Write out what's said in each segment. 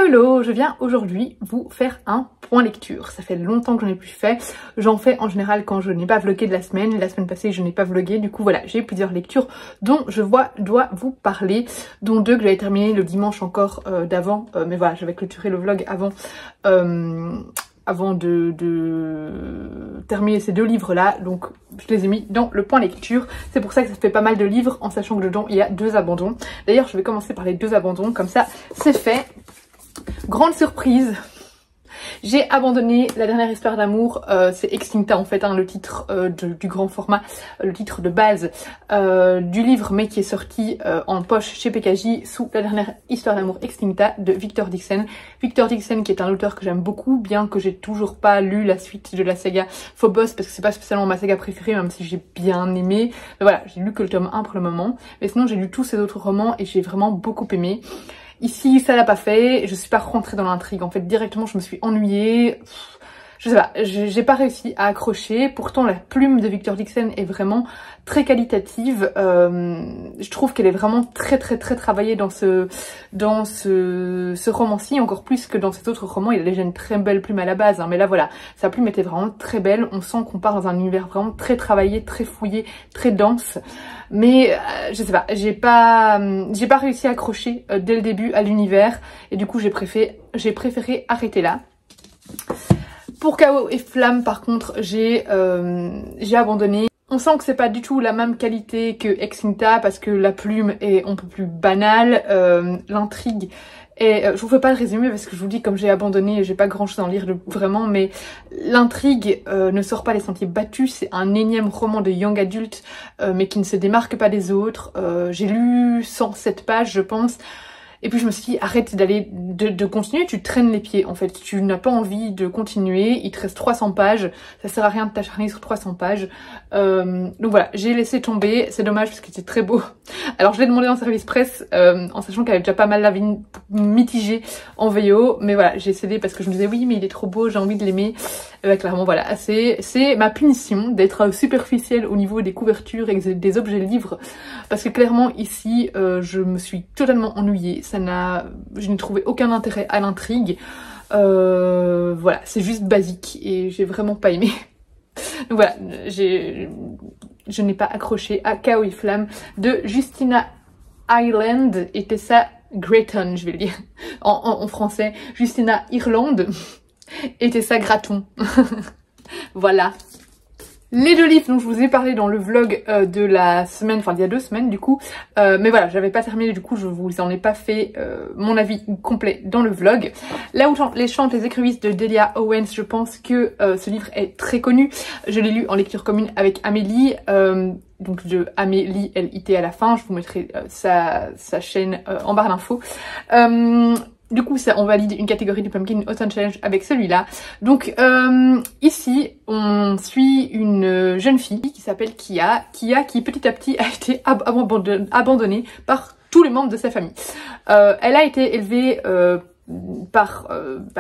Hello, je viens aujourd'hui vous faire un point lecture. Ça fait longtemps que j'en ai plus fait. J'en fais en général quand je n'ai pas vlogué de la semaine. La semaine passée, je n'ai pas vlogué. Du coup, voilà, j'ai plusieurs lectures dont je dois vous parler. Dont deux que j'avais terminé le dimanche encore d'avant. Mais voilà, j'avais clôturé le vlog avant de terminer ces deux livres-là. Donc, je les ai mis dans le point lecture. C'est pour ça que ça fait pas mal de livres, en sachant que dedans, il y a 2 abandons. D'ailleurs, je vais commencer par les 2 abandons. Comme ça, c'est fait. Grande surprise, j'ai abandonné La dernière histoire d'amour, c'est Extincta en fait, hein, le titre du grand format, le titre de base du livre, mais qui est sorti en poche chez PKJ sous La dernière histoire d'amour Extincta de Victor Dixon. Victor Dixon qui est un auteur que j'aime beaucoup, bien que j'ai toujours pas lu la suite de la saga Phobos, parce que c'est pas spécialement ma saga préférée, même si j'ai bien aimé. Mais voilà, j'ai lu que le tome 1 pour le moment, mais sinon j'ai lu tous ses autres romans et j'ai vraiment beaucoup aimé. Ici, ça l'a pas fait, je suis pas rentrée dans l'intrigue, en fait directement je me suis ennuyée, je sais pas, j'ai pas réussi à accrocher. Pourtant la plume de Victor Dixon est vraiment très qualitative, je trouve qu'elle est vraiment très travaillée dans ce roman-ci, encore plus que dans cet autre roman. Il a déjà une très belle plume à la base, hein, mais là voilà, sa plume était vraiment très belle, on sent qu'on part dans un univers vraiment très travaillé, très fouillé, très dense. Mais je sais pas, j'ai pas réussi à accrocher dès le début à l'univers, et du coup j'ai préféré arrêter là. Pour Chaos et Flamme par contre, j'ai abandonné. On sent que c'est pas du tout la même qualité que Extincta, parce que la plume est un peu plus banale, l'intrigue et je vous fais pas le résumé parce que je vous dis, comme j'ai abandonné, j'ai pas grand chose à en lire vraiment, mais l'intrigue ne sort pas les sentiers battus. C'est un énième roman de young adult, mais qui ne se démarque pas des autres. J'ai lu 107 pages je pense. Et puis je me suis dit, arrête de continuer, tu traînes les pieds en fait, tu n'as pas envie de continuer, il te reste 300 pages, ça sert à rien de t'acharner sur 300 pages. Donc voilà, j'ai laissé tomber, c'est dommage parce que c'était très beau. Alors je l'ai demandé en service presse, en sachant qu'elle avait déjà pas mal l'avis mitigé en VO, mais voilà, j'ai cédé parce que je me disais oui mais il est trop beau, j'ai envie de l'aimer. Clairement voilà, c'est ma punition d'être superficielle au niveau des couvertures et des objets livres, parce que clairement ici je me suis totalement ennuyée. Je n'ai trouvé aucun intérêt à l'intrigue. Voilà, c'est juste basique et j'ai vraiment pas aimé. Donc voilà, je n'ai pas accroché à Chaos et Flamme de Justina Ireland et Tessa Gratton, je vais le dire en français. Justina Ireland et Tessa Gratton. Voilà. Les 2 livres dont je vous ai parlé dans le vlog de la semaine, enfin il y a 2 semaines du coup, mais voilà, j'avais pas terminé, du coup je vous en ai pas fait mon avis complet dans le vlog. Là où les chantes les écrevisses de Delia Owens, je pense que ce livre est très connu. Je l'ai lu en lecture commune avec Amélie, donc de Amélie L-I-T à la fin, je vous mettrai sa chaîne en barre d'infos. Du coup, on valide une catégorie du Pumpkin Autumn Challenge avec celui-là. Donc ici, on suit une jeune fille qui s'appelle Kia, qui petit à petit a été abandonnée par tous les membres de sa famille. Elle a été élevée par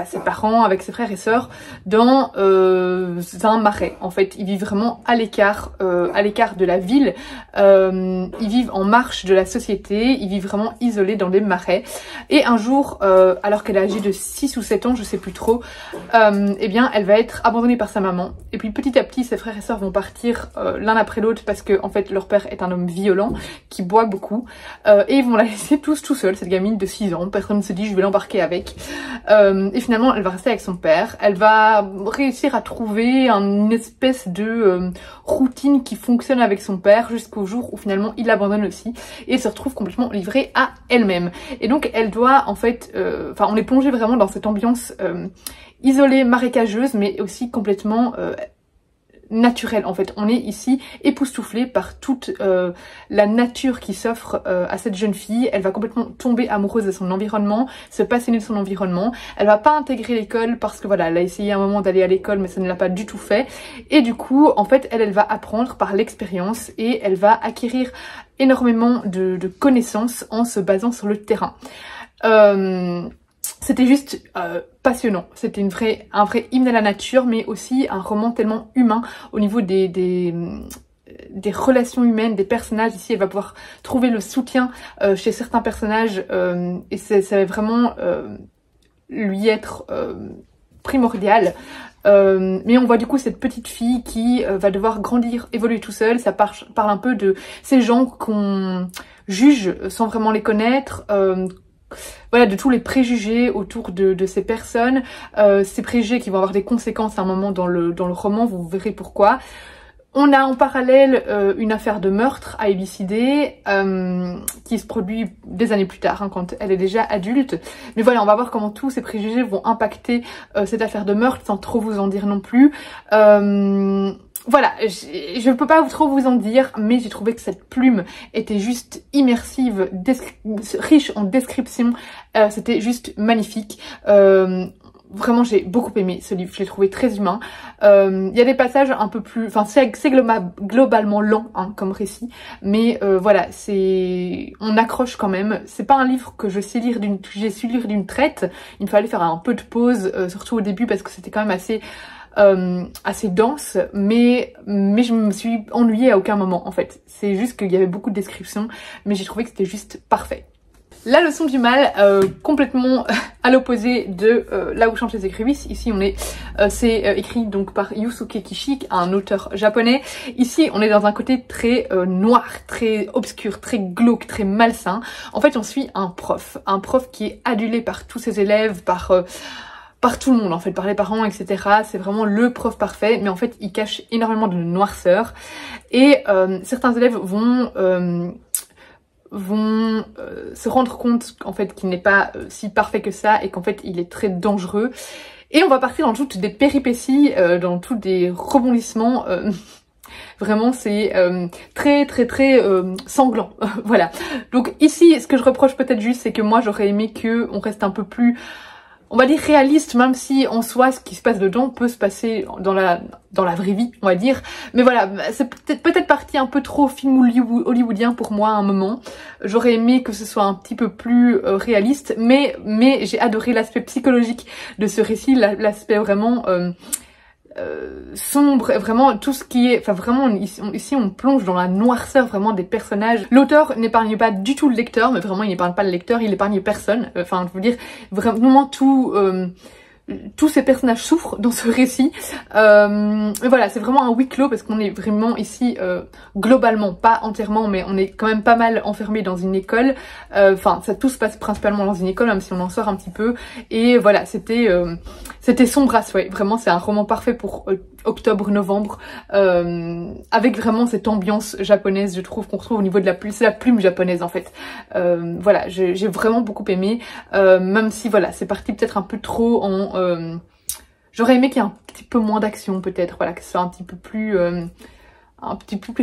ses parents avec ses frères et sœurs dans un marais. En fait, ils vivent vraiment à l'écart de la ville. Ils vivent en marge de la société, ils vivent vraiment isolés dans des marais. Et un jour, alors qu'elle est âgée de 6 ou 7 ans, je sais plus trop, eh bien elle va être abandonnée par sa maman. Et puis petit à petit, ses frères et sœurs vont partir l'un après l'autre, parce que en fait leur père est un homme violent qui boit beaucoup, et ils vont la laisser tout seule, cette gamine de 6 ans. Personne ne se dit je vais l'embarquer avec. Et finalement elle va rester avec son père. Elle va réussir à trouver une espèce de routine qui fonctionne avec son père, jusqu'au jour où finalement il l'abandonne aussi et se retrouve complètement livrée à elle-même. Et donc elle doit en fait, on est plongé vraiment dans cette ambiance isolée, marécageuse, mais aussi complètement naturel. En fait, on est ici époustouflé par toute la nature qui s'offre à cette jeune fille. Elle va complètement tomber amoureuse de son environnement, se passionner de son environnement. Elle va pas intégrer l'école parce que voilà, elle a essayé à un moment d'aller à l'école mais ça ne l'a pas du tout fait. Et du coup, en fait, elle va apprendre par l'expérience et elle va acquérir énormément de connaissances en se basant sur le terrain. C'était juste passionnant, c'était un vrai hymne à la nature, mais aussi un roman tellement humain au niveau des relations humaines, des personnages. Ici elle va pouvoir trouver le soutien chez certains personnages, et ça va vraiment lui être primordial. Mais on voit du coup cette petite fille qui va devoir grandir, évoluer tout seul. Ça parle un peu de ces gens qu'on juge sans vraiment les connaître, voilà, de tous les préjugés autour de ces personnes, ces préjugés qui vont avoir des conséquences à un moment dans le roman, vous verrez pourquoi. On a en parallèle une affaire de meurtre à élucider qui se produit des années plus tard, hein, quand elle est déjà adulte. Mais voilà, on va voir comment tous ces préjugés vont impacter cette affaire de meurtre sans trop vous en dire non plus. Voilà, je ne peux pas trop vous en dire, mais j'ai trouvé que cette plume était juste immersive, riche en descriptions, c'était juste magnifique. Vraiment, j'ai beaucoup aimé ce livre, je l'ai trouvé très humain. Il y a des passages un peu plus... Enfin, c'est globalement lent hein, comme récit, mais voilà, on accroche quand même. C'est pas un livre que j'ai su lire d'une traite. Il me fallait faire un peu de pause, surtout au début, parce que c'était quand même assez dense, mais je me suis ennuyée à aucun moment en fait. C'est juste qu'il y avait beaucoup de descriptions, mais j'ai trouvé que c'était juste parfait. La leçon du mal, complètement à l'opposé de Là où chantent les écrevisses. Ici on est, c'est écrit donc par Yusuke Kishi, un auteur japonais. Ici on est dans un côté très noir, très obscur, très glauque, très malsain. En fait on suit un prof qui est adulé par tous ses élèves, par tout le monde en fait, par les parents, etc. C'est vraiment le prof parfait, mais en fait il cache énormément de noirceur. Et certains élèves vont se rendre compte en fait qu'il n'est pas si parfait que ça et qu'en fait il est très dangereux. Et on va partir dans toutes des péripéties, dans tous des rebondissements. Vraiment c'est très sanglant. Voilà. Donc ici ce que je reproche peut-être juste c'est que moi j'aurais aimé que on reste un peu plus, on va dire réaliste, même si en soi ce qui se passe dedans peut se passer dans la vraie vie, on va dire. Mais voilà, c'est peut-être parti un peu trop film hollywoodien pour moi à un moment. J'aurais aimé que ce soit un petit peu plus réaliste, mais j'ai adoré l'aspect psychologique de ce récit, l'aspect vraiment sombre, vraiment tout ce qui est, enfin vraiment ici on plonge dans la noirceur vraiment des personnages. L'auteur n'épargne pas du tout le lecteur, mais vraiment il n'épargne pas le lecteur, il n'épargne personne. Enfin je veux dire vraiment tous ces personnages souffrent dans ce récit. Et voilà, c'est vraiment un huis clos parce qu'on est vraiment ici globalement, pas entièrement, mais on est quand même pas mal enfermé dans une école. Enfin, tout se passe principalement dans une école, même si on en sort un petit peu. Et voilà, c'était sombre à souhait. Vraiment, c'est un roman parfait pour octobre-novembre, avec vraiment cette ambiance japonaise, je trouve, qu'on retrouve au niveau de la plume. C'est la plume japonaise en fait. Voilà, j'ai vraiment beaucoup aimé, même si voilà, c'est parti peut-être un peu trop en... j'aurais aimé qu'il y ait un petit peu moins d'action peut-être, voilà, que ce soit un petit peu plus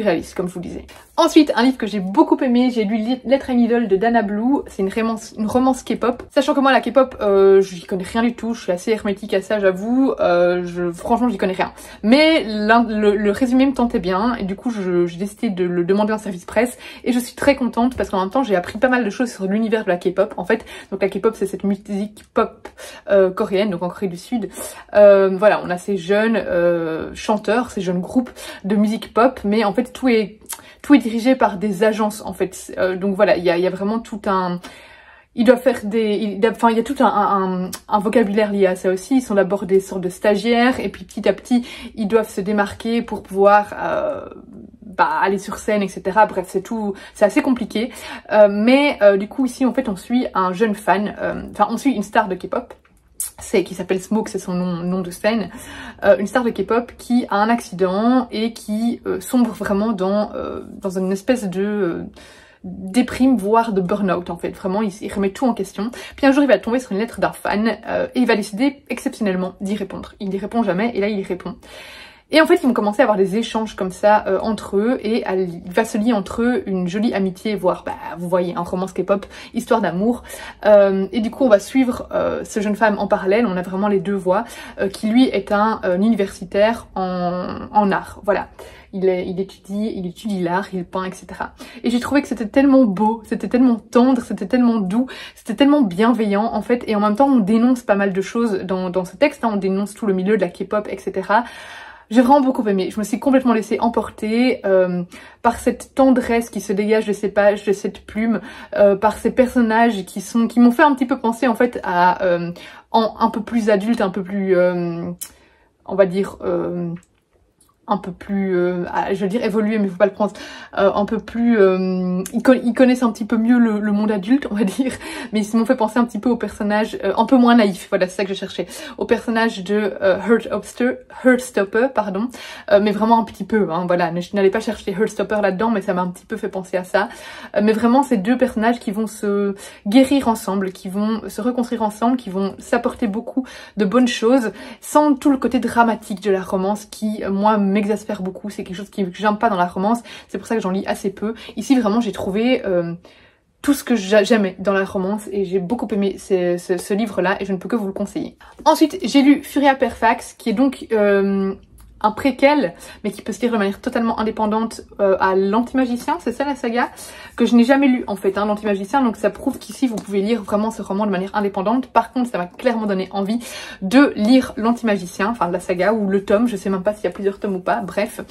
réaliste, comme je vous disais. Ensuite, un livre que j'ai beaucoup aimé, j'ai lu Lettre à une idole de Dana Blue. C'est une romance K-pop. Sachant que moi, la K-pop, j'y connais rien du tout. Je suis assez hermétique à ça, j'avoue. Franchement, j'y connais rien. Mais le résumé me tentait bien. Et du coup, j'ai décidé de le demander en service presse. Et je suis très contente parce qu'en même temps, j'ai appris pas mal de choses sur l'univers de la K-pop. En fait, donc la K-pop, c'est cette musique pop coréenne, donc en Corée du Sud. Voilà, on a ces jeunes chanteurs, ces jeunes groupes de musique pop. Mais en fait, tout est dirigé par des agences en fait. Donc voilà, il y a vraiment tout un... Ils doivent faire il y a tout un vocabulaire lié à ça aussi. Ils sont d'abord des sortes de stagiaires et puis petit à petit, ils doivent se démarquer pour pouvoir aller sur scène, etc. Bref, c'est assez compliqué. Mais du coup, ici, en fait, on suit un jeune fan, on suit une star de K-pop. Qui s'appelle Smoke, c'est son nom de scène, une star de K-pop qui a un accident et qui sombre vraiment dans une espèce de déprime, voire de burn-out en fait. Vraiment, il remet tout en question. Puis un jour, il va tomber sur une lettre d'un fan et il va décider exceptionnellement d'y répondre. Il n'y répond jamais et là, il y répond. Et en fait, ils vont commencer à avoir des échanges comme ça entre eux et il va se lier entre eux une jolie amitié, voire, vous voyez, un romance K-pop, histoire d'amour. Et du coup, on va suivre ce jeune femme en parallèle. On a vraiment les deux voix, qui lui est un universitaire en art. Voilà. Il étudie l'art, il peint, etc. Et j'ai trouvé que c'était tellement beau, c'était tellement tendre, c'était tellement doux, c'était tellement bienveillant en fait. Et en même temps, on dénonce pas mal de choses dans ce texte, hein, on dénonce tout le milieu de la K-pop, etc. J'ai vraiment beaucoup aimé, je me suis complètement laissée emporter par cette tendresse qui se dégage de ces pages, de cette plume, par ces personnages qui m'ont fait un petit peu penser en fait à un peu plus adulte, un peu plus, on va dire, un peu plus, je veux dire évolué, mais faut pas le prendre, un peu plus, ils connaissent un petit peu mieux le monde adulte, on va dire, mais ils m'ont fait penser un petit peu au personnage un peu moins naïf, voilà, c'est ça que je cherchais, au personnage de Heartstopper, pardon, mais vraiment un petit peu, hein, voilà, je n'allais pas chercher Heartstopper là-dedans, mais ça m'a un petit peu fait penser à ça, mais vraiment ces deux personnages qui vont se guérir ensemble, qui vont se reconstruire ensemble, qui vont s'apporter beaucoup de bonnes choses, sans tout le côté dramatique de la romance qui, moi, m'exaspère beaucoup, c'est quelque chose que j'aime pas dans la romance, c'est pour ça que j'en lis assez peu. Ici vraiment j'ai trouvé tout ce que j'aimais dans la romance et j'ai beaucoup aimé ce livre-là et je ne peux que vous le conseiller. Ensuite j'ai lu Furia Perfect qui est donc un préquel, mais qui peut se lire de manière totalement indépendante à l'Antimagicien, c'est ça la saga, que je n'ai jamais lu en fait, hein, l'Antimagicien, donc ça prouve qu'ici vous pouvez lire vraiment ce roman de manière indépendante. Par contre ça m'a clairement donné envie de lire l'Antimagicien, enfin la saga ou le tome, je sais même pas s'il y a plusieurs tomes ou pas, bref.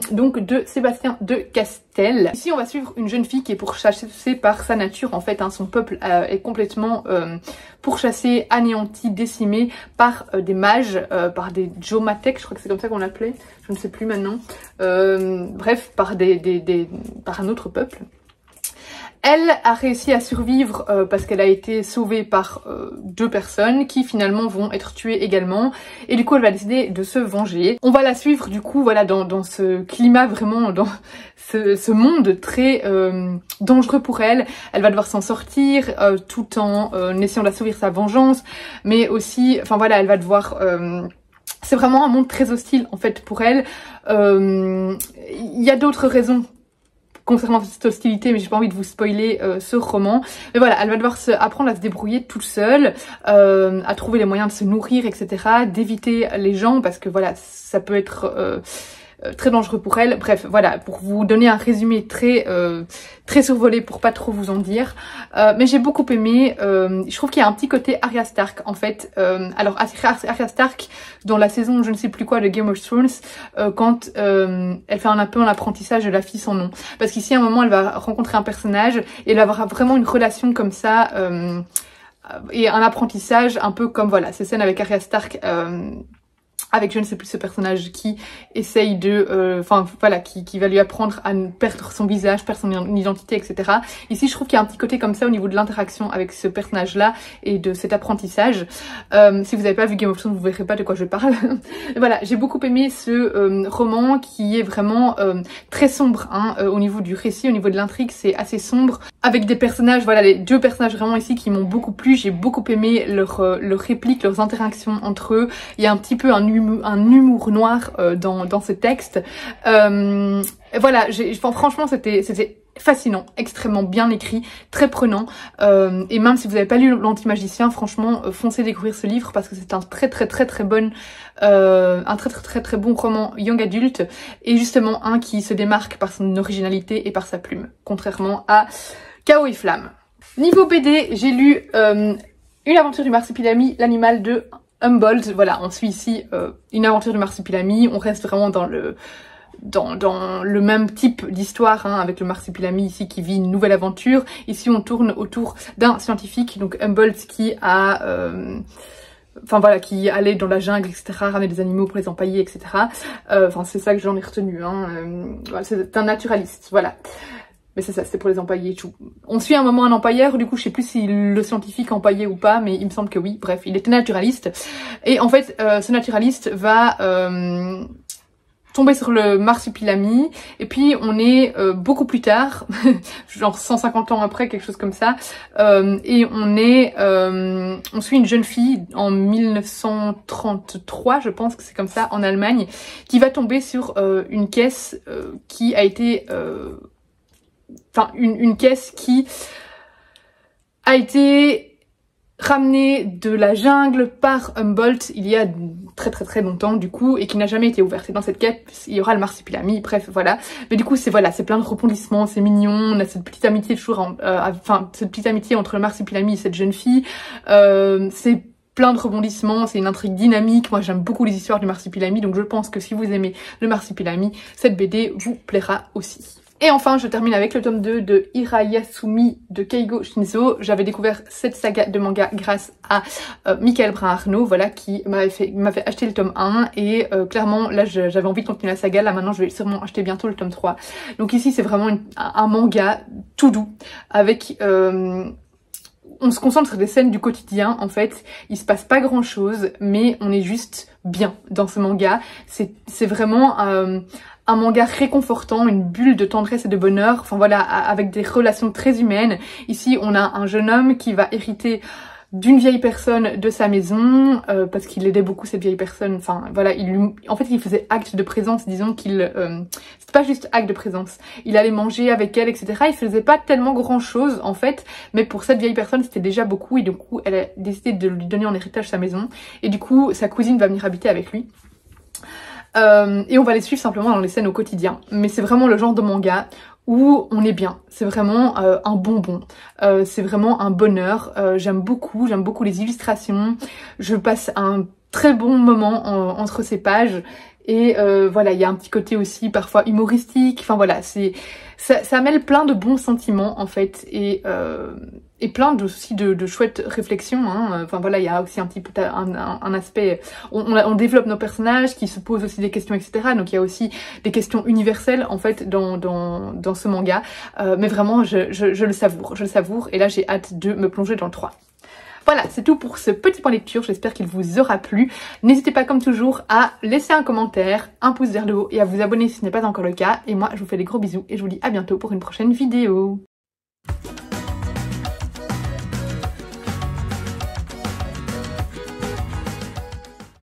Donc de Sébastien de Castel. Ici on va suivre une jeune fille qui est pourchassée par sa nature en fait, hein, son peuple est complètement pourchassé, anéanti, décimé par des mages, par des Jomatek, je crois que c'est comme ça qu'on l'appelait, je ne sais plus maintenant, bref, par par un autre peuple. Elle a réussi à survivre parce qu'elle a été sauvée par deux personnes qui finalement vont être tuées également. Et du coup, elle va décider de se venger. On va la suivre du coup, voilà, dans ce climat vraiment, dans ce monde très dangereux pour elle. Elle va devoir s'en sortir tout en essayant d'assouvir sa vengeance. Mais aussi, enfin voilà, elle va devoir... c'est vraiment un monde très hostile en fait pour elle. Il y a d'autres raisons concernant cette hostilité, mais j'ai pas envie de vous spoiler ce roman. Mais voilà, elle va devoir apprendre à se débrouiller toute seule, à trouver les moyens de se nourrir, etc., d'éviter les gens, parce que voilà, ça peut être très dangereux pour elle. Bref, voilà, pour vous donner un résumé très survolé pour pas trop vous en dire. Mais j'ai beaucoup aimé, je trouve qu'il y a un petit côté Arya Stark en fait. Alors Arya Stark, dans la saison je ne sais plus quoi de Game of Thrones, quand elle fait un peu un apprentissage de la fille sans nom. Parce qu'ici à un moment elle va rencontrer un personnage et elle va avoir vraiment une relation comme ça, et un apprentissage un peu comme voilà, ces scènes avec Arya Stark, avec je ne sais plus ce personnage qui essaye de, enfin voilà, qui va lui apprendre à perdre son visage, perdre son identité, etc. Ici je trouve qu'il y a un petit côté comme ça au niveau de l'interaction avec ce personnage-là et de cet apprentissage. Si vous n'avez pas vu Game of Thrones, vous verrez pas de quoi je parle. Voilà, j'ai beaucoup aimé ce roman qui est vraiment très sombre, hein, au niveau du récit, au niveau de l'intrigue, c'est assez sombre. Avec des personnages, voilà, les deux personnages vraiment ici qui m'ont beaucoup plu, j'ai beaucoup aimé leurs répliques, leurs interactions entre eux. Il y a un petit peu un humour noir dans ce texte. Voilà, franchement c'était fascinant, extrêmement bien écrit, très prenant, et même si vous n'avez pas lu l'Antimagicien, franchement foncez découvrir ce livre parce que c'est un très bon roman young adulte et justement un qui se démarque par son originalité et par sa plume, contrairement à Chaos et Flamme. Niveau BD, j'ai lu Une aventure du marsupilami, l'animal de Humboldt. Voilà, on suit ici une aventure du marsupilami, on reste vraiment dans le même type d'histoire, hein, avec le marsupilami ici qui vit une nouvelle aventure. Ici on tourne autour d'un scientifique, donc Humboldt, qui a... enfin voilà, qui allait dans la jungle, etc., ramener des animaux pour les empailler, etc. Enfin c'est ça que j'en ai retenu, hein. Voilà, c'est un naturaliste, voilà. Mais c'est ça, c'est pour les empailler et tout. On suit un moment un empailleur, du coup je sais plus si le scientifique empaillait ou pas, mais il me semble que oui. Bref, il était naturaliste. Et en fait, ce naturaliste va tomber sur le marsupilami, et puis on est beaucoup plus tard, genre 150 ans après, quelque chose comme ça, et on suit une jeune fille en 1933, je pense que c'est comme ça, en Allemagne, qui va tomber sur une caisse qui a été... Enfin, une caisse qui a été ramenée de la jungle par Humboldt il y a très longtemps du coup, et qui n'a jamais été ouverte. Et dans cette caisse, il y aura le marsupilami, bref, voilà. Mais du coup, c'est voilà, c'est plein de rebondissements, c'est mignon, on a cette petite amitié toujours, enfin, cette petite amitié entre le marsupilami et cette jeune fille. C'est plein de rebondissements, c'est une intrigue dynamique. Moi j'aime beaucoup les histoires du Marsupilami, donc je pense que si vous aimez le Marsupilami, cette BD vous plaira aussi. Et enfin, je termine avec le tome 2 de Hirayasumi de Keigo Shinzo. J'avais découvert cette saga de manga grâce à Michael Brun-Arnaud, voilà, qui m'avait acheté le tome 1. Et clairement, là, j'avais envie de continuer la saga. Là, maintenant, je vais sûrement acheter bientôt le tome 3. Donc ici, c'est vraiment un manga tout doux, avec... on se concentre sur des scènes du quotidien, en fait. Il se passe pas grand chose, mais on est juste bien dans ce manga. C'est vraiment un manga réconfortant, une bulle de tendresse et de bonheur. Enfin voilà, avec des relations très humaines. Ici, on a un jeune homme qui va hériter d'une vieille personne de sa maison, parce qu'il aidait beaucoup cette vieille personne. Enfin voilà, en fait il faisait acte de présence, disons qu'il... c'était pas juste acte de présence, il allait manger avec elle, etc. Il faisait pas tellement grand chose en fait, mais pour cette vieille personne c'était déjà beaucoup, et du coup elle a décidé de lui donner en héritage sa maison, et du coup sa cousine va venir habiter avec lui. Et on va les suivre simplement dans les scènes au quotidien, mais c'est vraiment le genre de manga où on est bien, c'est vraiment un bonbon, c'est vraiment un bonheur. J'aime beaucoup les illustrations, je passe un très bon moment entre ces pages, et voilà, il y a un petit côté aussi parfois humoristique, enfin voilà, ça mêle plein de bons sentiments en fait, et plein aussi de chouettes réflexions, hein. Enfin voilà, il y a aussi un petit peu un aspect, on développe nos personnages qui se posent aussi des questions, etc. Donc il y a aussi des questions universelles en fait dans ce manga, mais vraiment je le savoure, et là j'ai hâte de me plonger dans le 3. Voilà, c'est tout pour ce petit point lecture, j'espère qu'il vous aura plu. N'hésitez pas comme toujours à laisser un commentaire, un pouce vers le haut et à vous abonner si ce n'est pas encore le cas. Et moi, je vous fais des gros bisous et je vous dis à bientôt pour une prochaine vidéo.